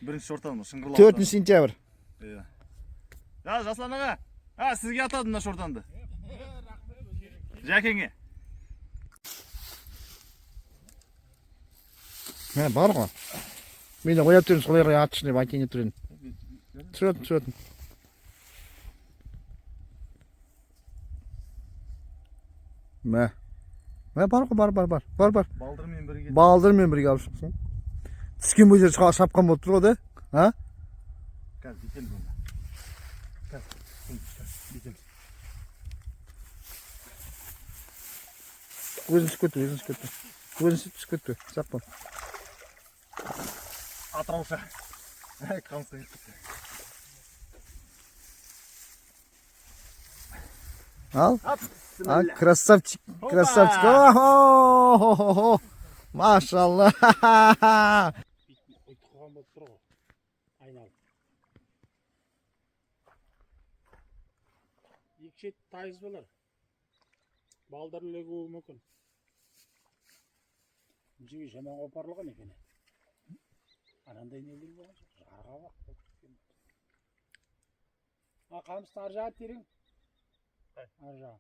Бірінші шортан шыңғырлау. 4 сентябрь. Иә. Ja, Жаслан аға. Сізге атады мына шортанды. Жәкеңе. Мә, бар ғой. Мен ойнап тұрмын, сол жерге атшы деп айтайын деп тұрмын. Түсіретін. Мә. Мә, бар ғой, бар. Балдырмен бірге алып шықсын. Түскен бойда шапқан болып тұр ғой да? А? Қазір бетел бұнда. Өзін түсіп кетті. Сақ бол. Атыраушы. Қамсы кетті. Ал. Красавчик. О-хо-хо-хо. Машалла. Қойған болып тұр ғой. Айналып. Екі шет тайыз болар. Балдар үлегі болуы мүмкін. Жеге жаман қопарылған екен. Анандай нелер болған жоқ. Жарға бақ. Қамысты ар жағы терең. Ар жағы.